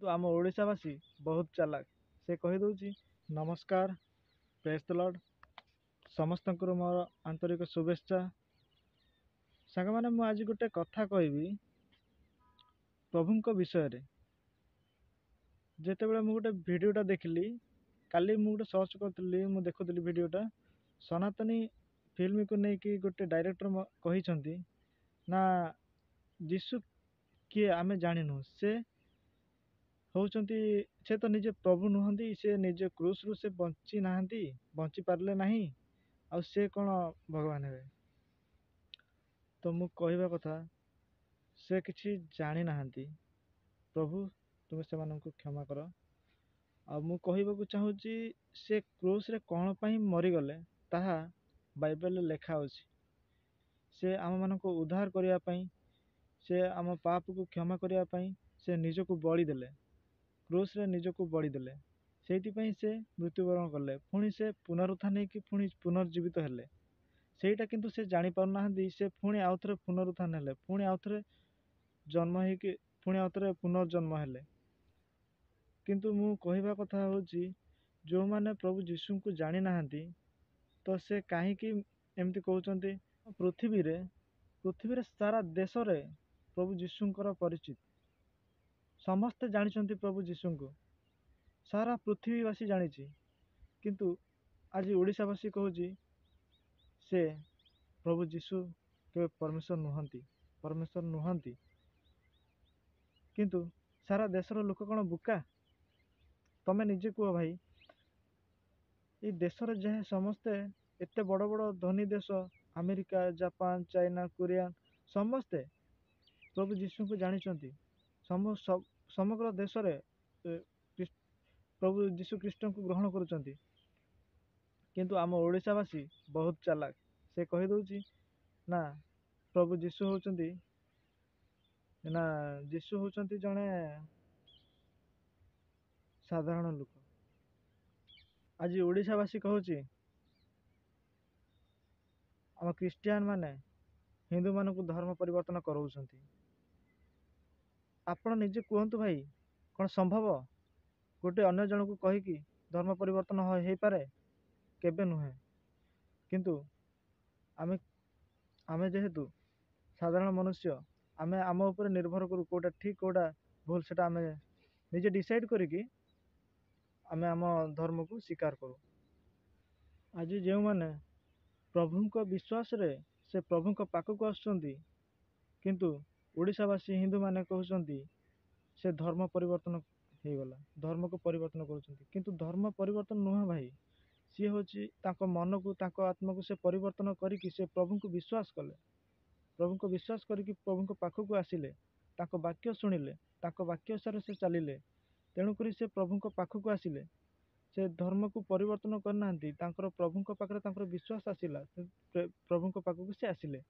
तो आम ओडावासी बहुत चालाक से कहीदे नमस्कार प्रेज द लॉर्ड समस्त मोर आंतरिक शुभेच्छा सांग मैंने मुझे आज गोटे कथा कहबी प्रभु विषय रे जिते मुझे गोटे भिडटा देखली काली मुझे सर्च करी देखुली भिडटा सनातनी फिल्म को लेकिन गोटे डायरेक्टर कही ना जीशु किए आमे जानिनु से होउचंती से तो निजे प्रभु नुहंती से निजे क्रूस रु से बंची नाहंती बंची पारले नहीं आ से कौन भगवान हे तो मु कहवा कथा से किछि जानी नाहंती प्रभु तुम से मानन को क्षमा कर आ मु कहबा को चाहूची से क्रूस रे कौन पई मरी गले ताहा बाइबल रे लिखा अछि से आम मान को उद्धार करिया पई से आम पाप को क्षमा करिया पई से निजको बलि देले क्रूस रे निजको बलि देले सेइथिपाई से मृत्युवरण कले पुणी से पुनरुत्थान नहीं कि पुणी पुनर्जीवित हेले सेटा किंतु से जानी पारना से पुणी आउ थे पुनरुत्थान हेले पुणी आउ थे जन्म होइकि पुणी आउ थे पुनर्जन्म हेले किंतु मु कहवा कथा होची जो माने प्रभु यीशु को जानी नाहंती तो से कहीं एमती कहते पृथ्वी रे सारा देश रे प्रभु यीशुंकर परिचित समस्ते जानी प्रभु यीशु को सारा पृथ्वीवासी जानी किंतु आज ओडावासी कहूँ से प्रभु यीशु के परमेश्वर नुहंती किंतु सारा देशर लोक कौन बुका तमें निजे कह भाई ये देश रे जे समस्ते एते बड़ बड़ धनी देश अमेरिका जापान चाइना कोरिया समस्ते प्रभु यीशु को जानी समग्र देश रे प्रभु यीशु ख्रीस्ट को ग्रहण करुँच किंतु आम ओडावासी बहुत चालाक से कहीदे ना प्रभु यीशु होचंती ना यीशु होचंती जने साधारण लोक आज ओडावासी कहूँ आम क्रिस्टियान माने हिंदू मान को धर्म परिवर्तन कराउछंती आपण निजे कहतु भाई कौन संभव गोटे अन्य जन को कहीकि धर्म परिवर्तन हो पारे केबे नुहे किंतु आमे आमे जेहेतु साधारण मनुष्य आमे आम ऊपर निर्भर करू कोटा ठीक कोटा भूल सेटा आमे निजे डिसाइड करिकि आमे आम धर्म को स्वीकार करू आज जो माने प्रभु को विश्वास रे से प्रभु को पाख को आसुचंती किंतु ओडावासी हिंदू माने कहउचंती से धर्म परिवर्तन हो गला धर्म को परिवर्तन करुचंती किंतु धर्म परिवर्तन नुह भाई सी हूँ मन को आत्मा को से परिवर्तन करिकि से प्रभु को विश्वास कले प्रभु को विश्वास करिकि प्रभु को पाख को आसिले वाक्य शुणिले वाक्य अनुसार से चलिले तेणुक से प्रभु को पाख को आसिले से धर्म को परिवर्तन करना प्रभु पाखे विश्वास आसला प्रभु पाख को से आसिले